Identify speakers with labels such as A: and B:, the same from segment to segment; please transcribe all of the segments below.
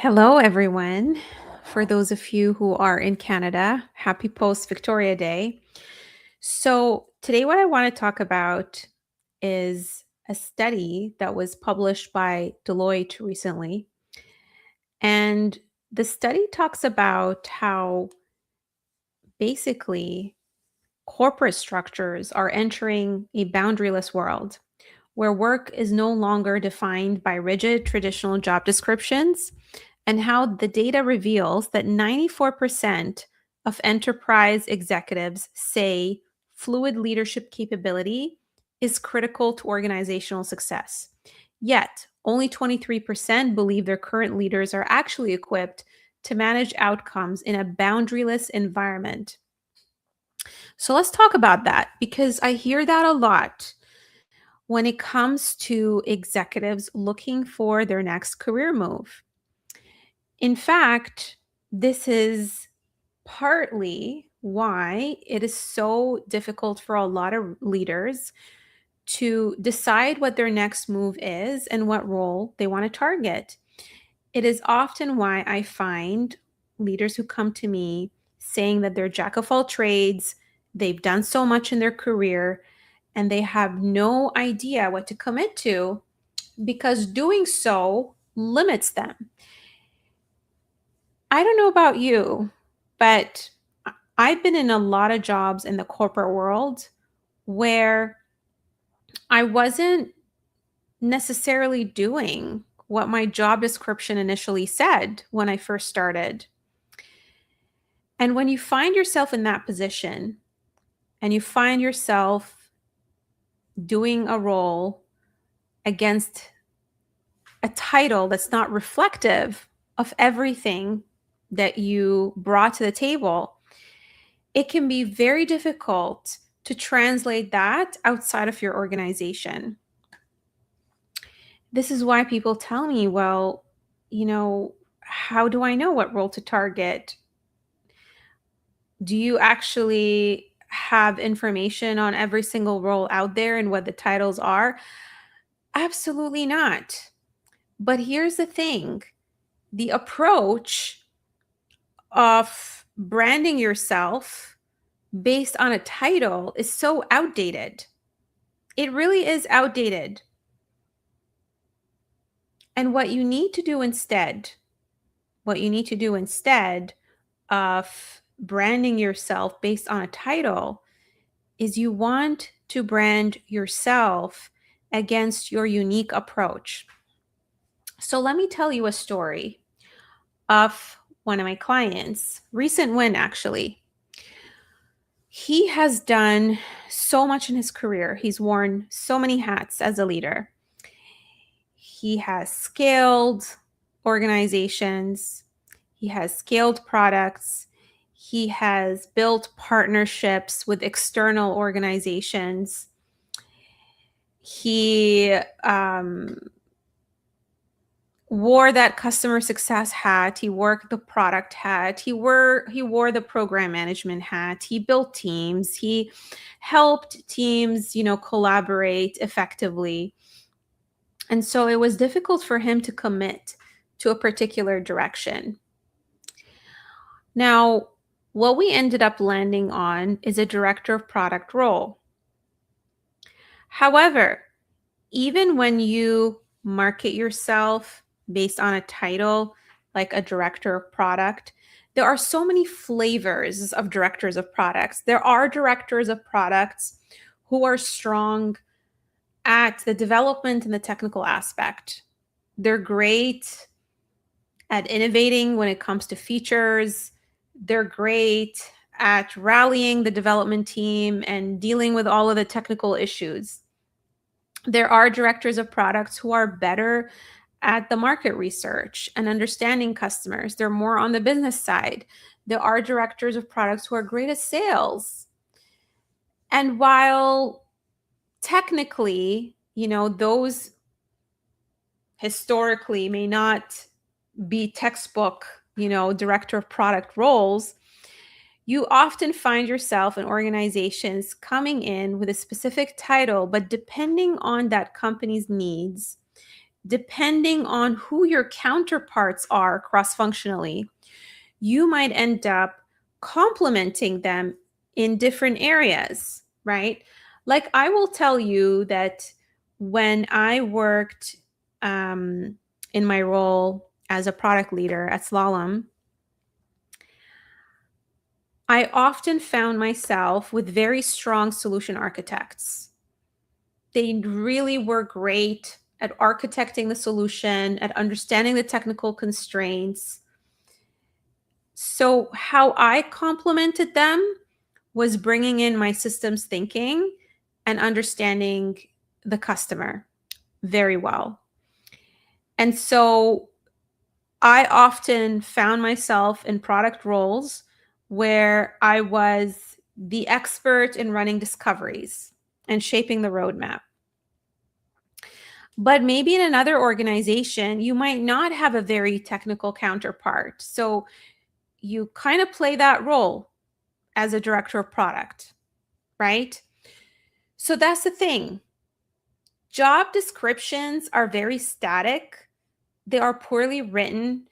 A: Hello, everyone. For those of you who are in Canada, happy post Victoria Day. So, today, what I want to talk about is a study that was published by Deloitte recently. And the study talks about how basically corporate structures are entering a boundaryless world where work is no longer defined by rigid traditional job descriptions, and how the data reveals that 94% of enterprise executives say fluid leadership capability is critical to organizational success. Yet, only 23% believe their current leaders are actually equipped to manage outcomes in a boundaryless environment. So let's talk about that because I hear that a lot when it comes to executives looking for their next career move. In fact, this is partly why it is so difficult for a lot of leaders to decide what their next move is and what role they want to target. It is often why I find leaders who come to me saying that they're jack of all trades, they've done so much in their career, and they have no idea what to commit to because doing so limits them. I don't know about you, but I've been in a lot of jobs in the corporate world where I wasn't necessarily doing what my job description initially said when I first started. And when you find yourself in that position and you find yourself doing a role against a title that's not reflective of everything that you brought to the table, it can be very difficult to translate that outside of your organization. This is why people tell me, well, how do I know what role to target? Do you actually have information on every single role out there and what the titles are? Absolutely not. But here's the thing, the approach of branding yourself based on a title is so outdated. It really is outdated. And what you need to do instead of branding yourself based on a title is you want to brand yourself against your unique approach. So let me tell you a story of one of my clients, recent win actually. He has done so much in his career. He's worn so many hats as a leader. He has scaled organizations, he has scaled products, he has built partnerships with external organizations. He wore that customer success hat. He worked the product hat. He wore the program management hat. He built teams. He helped teams, collaborate effectively. And so it was difficult for him to commit to a particular direction. Now, what we ended up landing on is a director of product role. However, even when you market yourself based on a title like a director of product, there are so many flavors of directors of products. There are directors of products who are strong at the development and the technical aspect. They're great at innovating when it comes to features. They're great at rallying the development team and dealing with all of the technical issues. There are directors of products who are better at the market research and understanding customers. They're more on the business side. There are directors of products who are great at sales. And while technically, those historically may not be textbook, director of product roles, you often find yourself in organizations coming in with a specific title, but depending on that company's needs, depending on who your counterparts are cross-functionally, you might end up complementing them in different areas, right? Like I will tell you that when I worked in my role as a product leader at Slalom, I often found myself with very strong solution architects. They really were great at architecting the solution, at understanding the technical constraints. So, how I complemented them was bringing in my systems thinking and understanding the customer very well. And so, I often found myself in product roles where I was the expert in running discoveries and shaping the roadmap. But maybe in another organization, you might not have a very technical counterpart. So you kind of play that role as a director of product, right? So that's the thing. Job descriptions are very static. They are poorly written.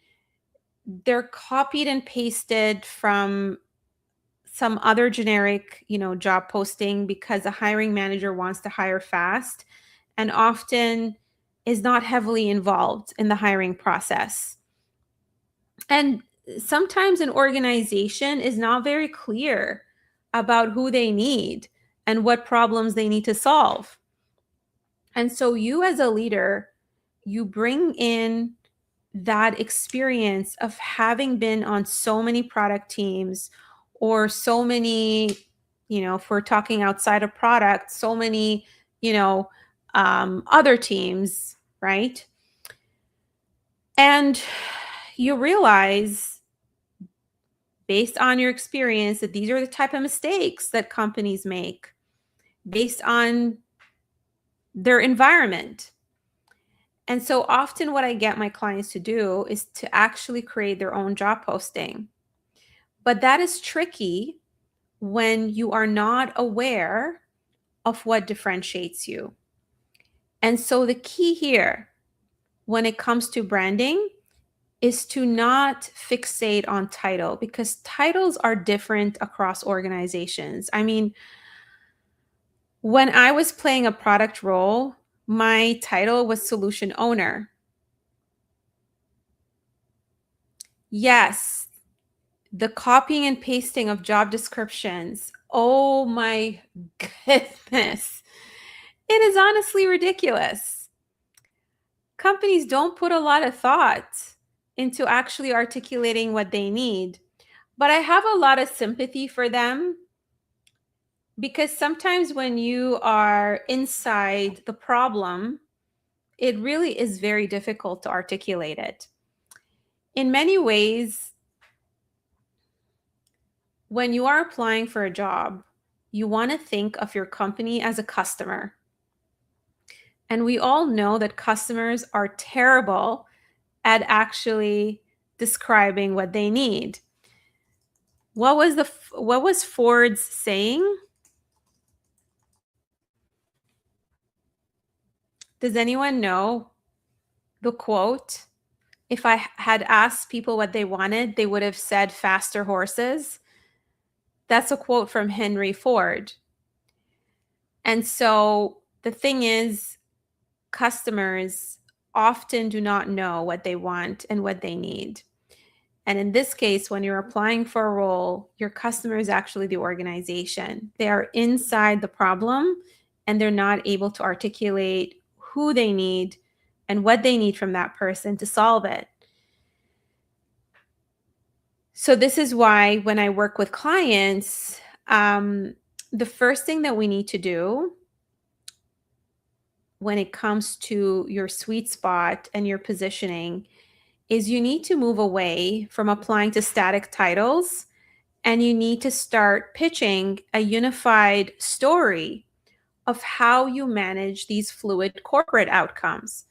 A: They're copied and pasted from some other generic, job posting because a hiring manager wants to hire fast and often is not heavily involved in the hiring process. And sometimes an organization is not very clear about who they need and what problems they need to solve. And so you as a leader, you bring in that experience of having been on so many product teams or so many, if we're talking outside of product, so many, other teams, right? And you realize based on your experience that these are the type of mistakes that companies make based on their environment. And so often what I get my clients to do is to actually create their own job posting. But that is tricky when you are not aware of what differentiates you. And so the key here when it comes to branding is to not fixate on title because titles are different across organizations. I mean, when I was playing a product role, my title was solution owner. Yes, the copying and pasting of job descriptions. Oh my goodness. It is honestly ridiculous. Companies don't put a lot of thought into actually articulating what they need. But I have a lot of sympathy for them because sometimes when you are inside the problem, it really is very difficult to articulate it. In many ways, when you are applying for a job, you want to think of your company as a customer. And we all know that customers are terrible at actually describing what they need. What was Ford's saying? Does anyone know the quote? If I had asked people what they wanted, they would have said faster horses. That's a quote from Henry Ford. And so the thing is, customers often do not know what they want and what they need. And in this case, when you're applying for a role, your customer is actually the organization. They are inside the problem and they're not able to articulate who they need and what they need from that person to solve it. So this is why when I work with clients, the first thing that we need to do when it comes to your sweet spot and your positioning is you need to move away from applying to static titles and you need to start pitching a unified story of how you manage these fluid corporate outcomes.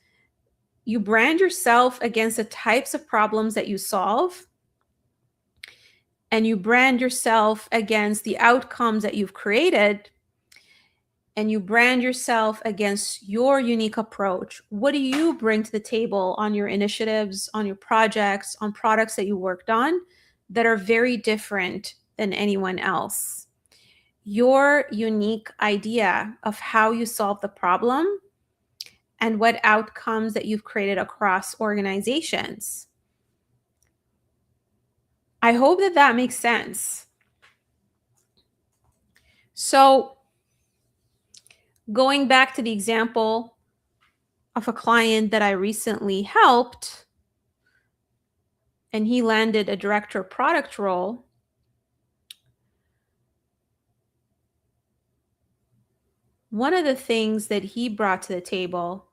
A: You brand yourself against the types of problems that you solve, and you brand yourself against the outcomes that you've created. and you brand yourself against your unique approach, what do you bring to the table on your initiatives, on your projects, on products that you worked on that are very different than anyone else? Your unique idea of how you solve the problem and what outcomes that you've created across organizations. I hope that that makes sense. So, going back to the example of a client that I recently helped, and he landed a director of product role, one of the things that he brought to the table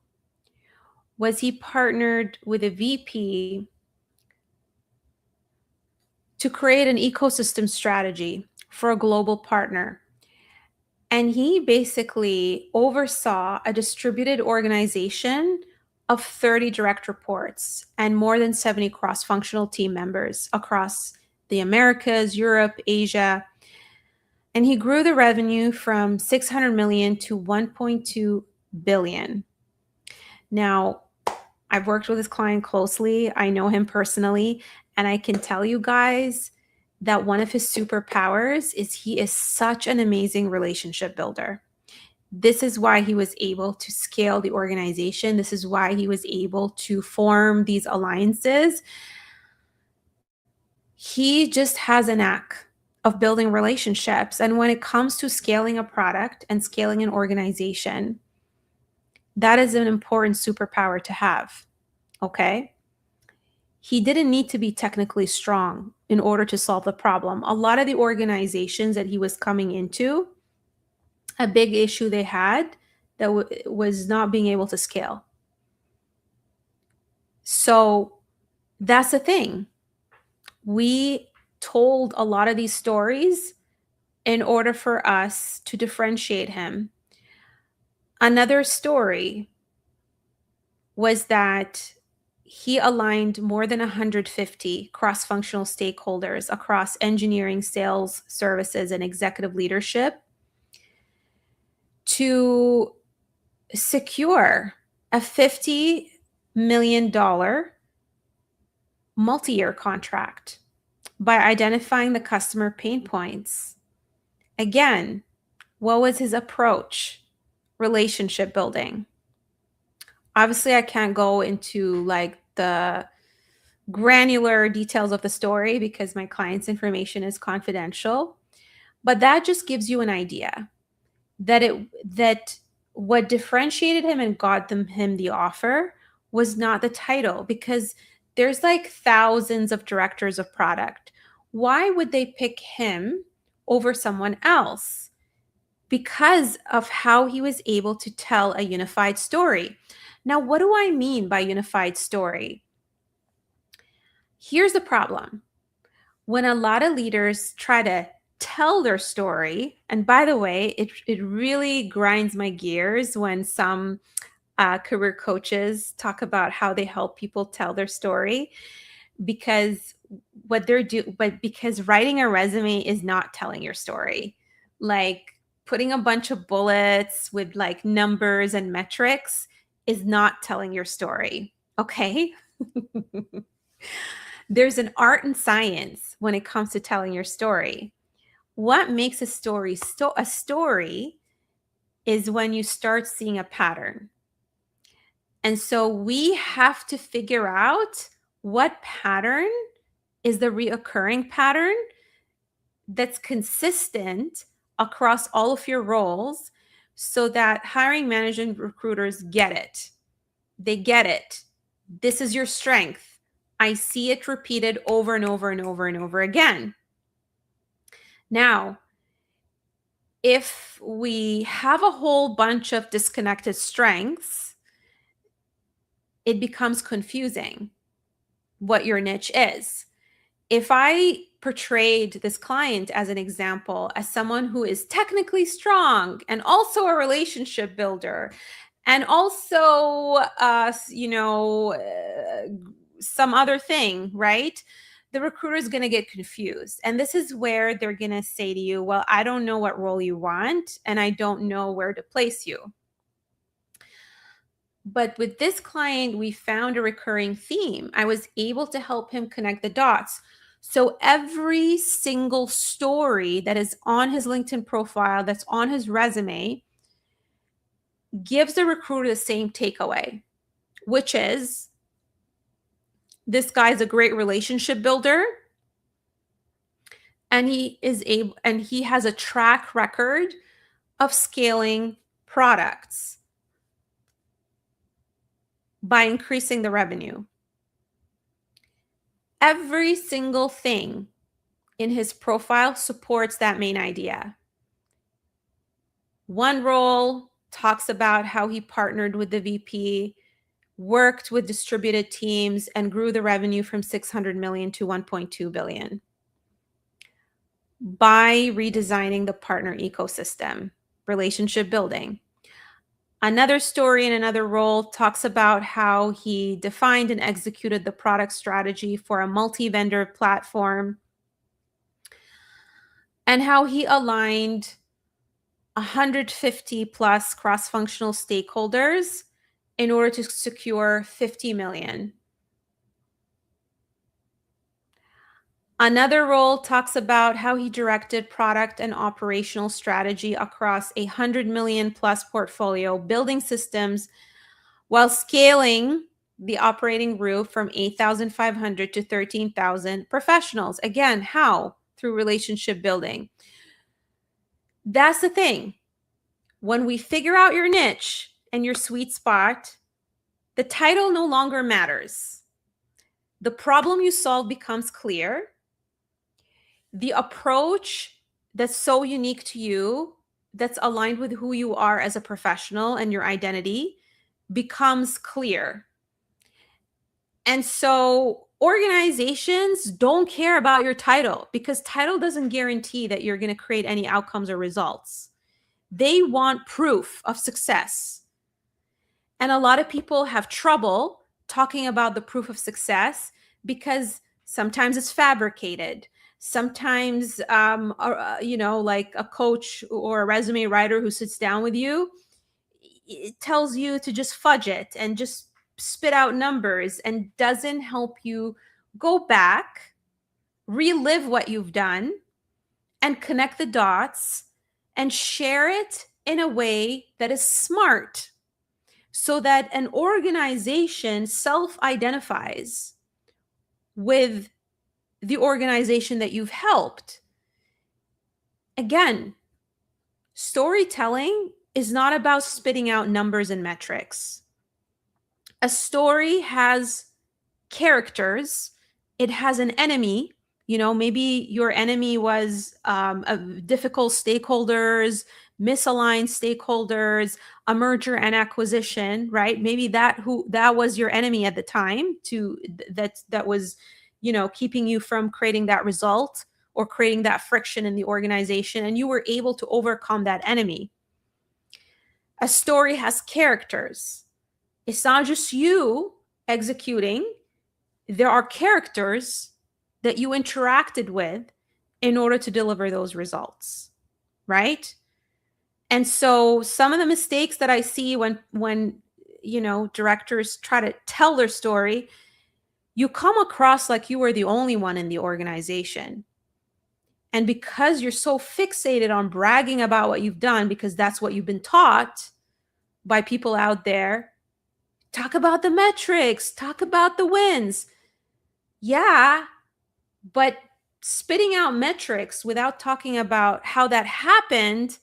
A: was he partnered with a VP to create an ecosystem strategy for a global partner. And he basically oversaw a distributed organization of 30 direct reports and more than 70 cross-functional team members across the Americas, Europe, Asia. And he grew the revenue from 600 million to 1.2 billion. Now, I've worked with this client closely. I know him personally, and I can tell you guys that one of his superpowers is he is such an amazing relationship builder. This is why he was able to scale the organization. This is why he was able to form these alliances. He just has a knack of building relationships. And when it comes to scaling a product and scaling an organization, that is an important superpower to have. Okay? He didn't need to be technically strong in order to solve the problem. A lot of the organizations that he was coming into, a big issue they had that was not being able to scale. So that's the thing. We told a lot of these stories in order for us to differentiate him. Another story was that he aligned more than 150 cross-functional stakeholders across engineering, sales, services, and executive leadership to secure a $50 million multi-year contract by identifying the customer pain points. Again, what was his approach? Relationship building. Obviously, I can't go into like the granular details of the story because my client's information is confidential, but that just gives you an idea that what differentiated him and got him the offer was not the title, because there's like thousands of directors of product. Why would they pick him over someone else? Because of how he was able to tell a unified story. Now, what do I mean by unified story? Here's the problem. When a lot of leaders try to tell their story, and by the way, it really grinds my gears when some career coaches talk about how they help people tell their story, because because writing a resume is not telling your story. Like putting a bunch of bullets with like numbers and metrics is not telling your story. Okay. There's an art and science when it comes to telling your story. What makes a story a story is when you start seeing a pattern. And so we have to figure out what pattern is the reoccurring pattern that's consistent across all of your roles, so that hiring managers and recruiters get it. They get it. This is your strength. I see it repeated over and over and over and over again. Now, if we have a whole bunch of disconnected strengths, it becomes confusing what your niche is. If I portrayed this client as an example, as someone who is technically strong and also a relationship builder, and also, some other thing, right? the recruiter is going to get confused. And this is where they're going to say to you, well, I don't know what role you want, and I don't know where to place you. But with this client, we found a recurring theme. I was able to help him connect the dots. So every single story that is on his LinkedIn profile, that's on his resume, gives the recruiter the same takeaway, which is this guy's a great relationship builder, and he has a track record of scaling products by increasing the revenue. Every single thing in his profile supports that main idea. One role talks about how he partnered with the VP, worked with distributed teams, and grew the revenue from 600 million to 1.2 billion by redesigning the partner ecosystem, relationship building. Another story in another role talks about how he defined and executed the product strategy for a multi-vendor platform and how he aligned 150 plus cross-functional stakeholders in order to secure 50 million. Another role talks about how he directed product and operational strategy across 100 million plus portfolio, building systems while scaling the operating group from 8,500 to 13,000 professionals. Again, how? Through relationship building. That's the thing. When we figure out your niche and your sweet spot, the title no longer matters. The problem you solve becomes clear. The approach that's so unique to you, that's aligned with who you are as a professional and your identity, becomes clear. And so organizations don't care about your title because title doesn't guarantee that you're going to create any outcomes or results. They want proof of success. And a lot of people have trouble talking about the proof of success because sometimes it's fabricated. Sometimes, like a coach or a resume writer who sits down with you, it tells you to just fudge it and just spit out numbers and doesn't help you go back, relive what you've done, and connect the dots and share it in a way that is smart so that an organization self-identifies with the organization that you've helped. Again, storytelling is not about spitting out numbers and metrics. A story has characters. It has an enemy. Maybe your enemy was difficult stakeholders, misaligned stakeholders, a merger and acquisition, right? Maybe that was your enemy at the time that was, keeping you from creating that result or creating that friction in the organization, and you were able to overcome that enemy. A story has characters. It's not just you executing. There are characters that you interacted with in order to deliver those results, right? And so some of the mistakes that I see when directors try to tell their story, you come across like you were the only one in the organization. And because you're so fixated on bragging about what you've done, because that's what you've been taught by people out there, talk about the metrics, talk about the wins. Yeah, but spitting out metrics without talking about how that happened,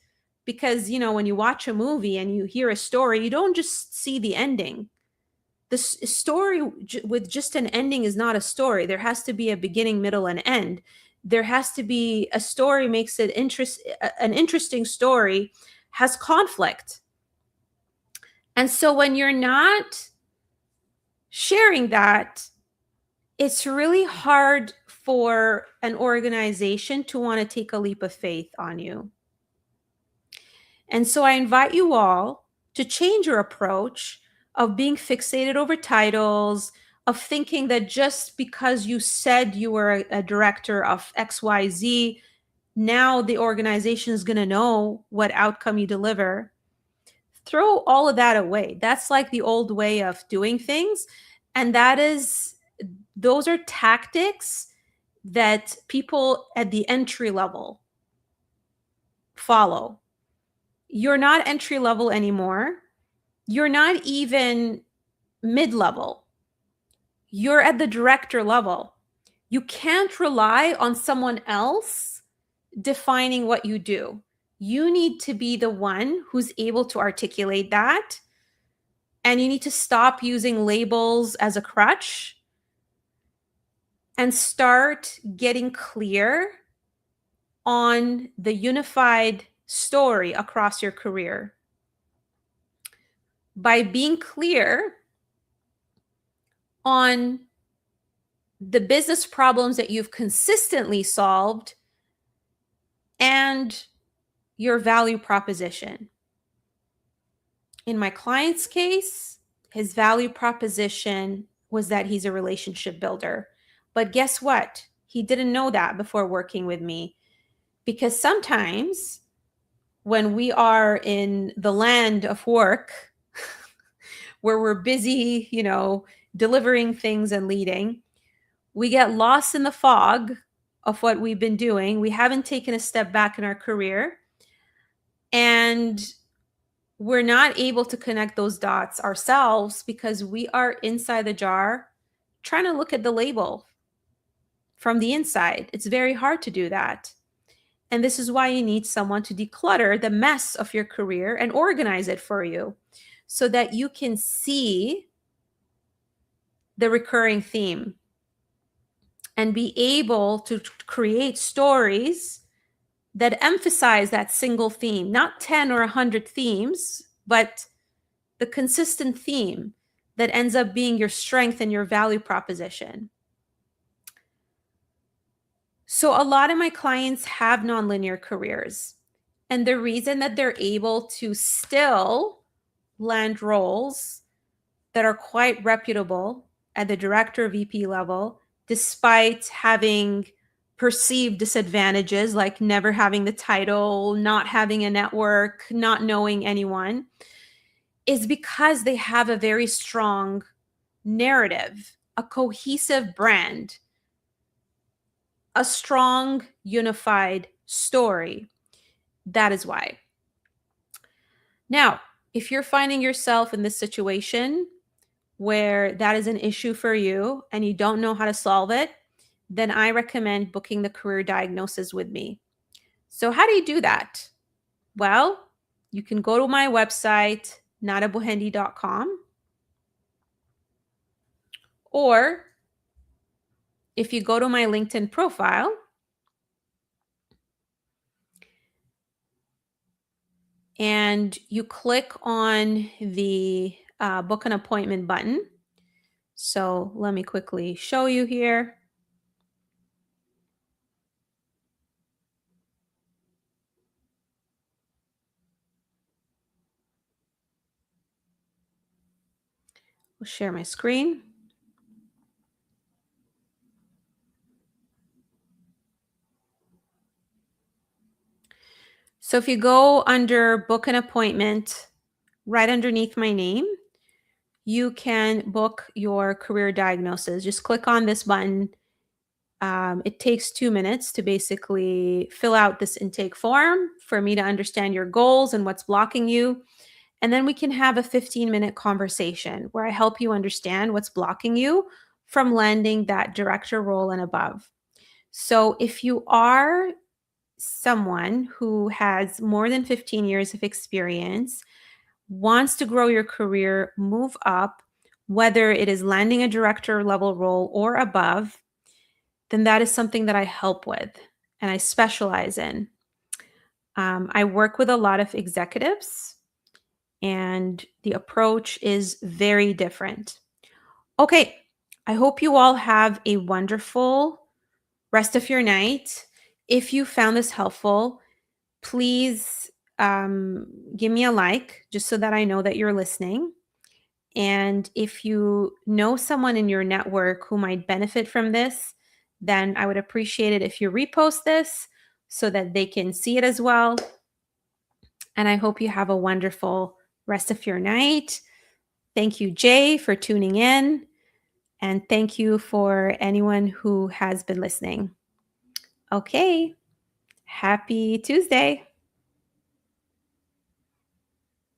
A: because, when you watch a movie and you hear a story, you don't just see the ending. The story with just an ending is not a story. There has to be a beginning, middle, and end. There has to be a story makes it an interesting story has conflict. And so when you're not sharing that, it's really hard for an organization to want to take a leap of faith on you. And so I invite you all to change your approach of being fixated over titles, of thinking that just because you said you were a director of XYZ, now the organization is going to know what outcome you deliver. Throw all of that away. That's like the old way of doing things. And those are tactics that people at the entry level follow. You're not entry level anymore. You're not even mid level. You're at the director level. You can't rely on someone else defining what you do. You need to be the one who's able to articulate that. And you need to stop using labels as a crutch and start getting clear on the unified story across your career. By being clear on the business problems that you've consistently solved and your value proposition. In my client's case, his value proposition was that he's a relationship builder. But guess what? He didn't know that before working with me. Because sometimes when we are in the land of work, where we're busy, delivering things and leading, we get lost in the fog of what we've been doing. We haven't taken a step back in our career, and we're not able to connect those dots ourselves because we are inside the jar trying to look at the label from the inside. It's very hard to do that. And this is why you need someone to declutter the mess of your career and organize it for you so that you can see the recurring theme and be able to create stories that emphasize that single theme, not 10 or 100 themes, but the consistent theme that ends up being your strength and your value proposition. So a lot of my clients have nonlinear careers. And the reason that they're able to still land roles that are quite reputable at the director VP level, despite having perceived disadvantages like never having the title, not having a network, not knowing anyone, is because they have a very strong narrative, a cohesive brand, a strong, unified story. That is why. Now, if you're finding yourself in this situation where that is an issue for you and you don't know how to solve it, then I recommend booking the career diagnosis with me. So how do you do that? Well, you can go to my website, nadabuhendi.com, or if you go to my LinkedIn profile and you click on the book an appointment button. So let me quickly show you here. I'll share my screen. So if you go under book an appointment, right underneath my name, you can book your career diagnosis. Just click on this button. It takes 2 minutes to basically fill out this intake form for me to understand your goals and what's blocking you. And then we can have a 15-minute conversation where I help you understand what's blocking you from landing that director role and above. So if you are someone who has more than 15 years of experience, wants to grow your career, move up, whether it is landing a director level role or above, then that is something that I help with and I specialize in. I work with a lot of executives and the approach is very different. Okay, I hope you all have a wonderful rest of your night. If you found this helpful, please give me a like just so that I know that you're listening. And if you know someone in your network who might benefit from this, then I would appreciate it if you repost this so that they can see it as well. And I hope you have a wonderful rest of your night. Thank you, Jay, for tuning in. And thank you for anyone who has been listening. Okay. Happy Tuesday.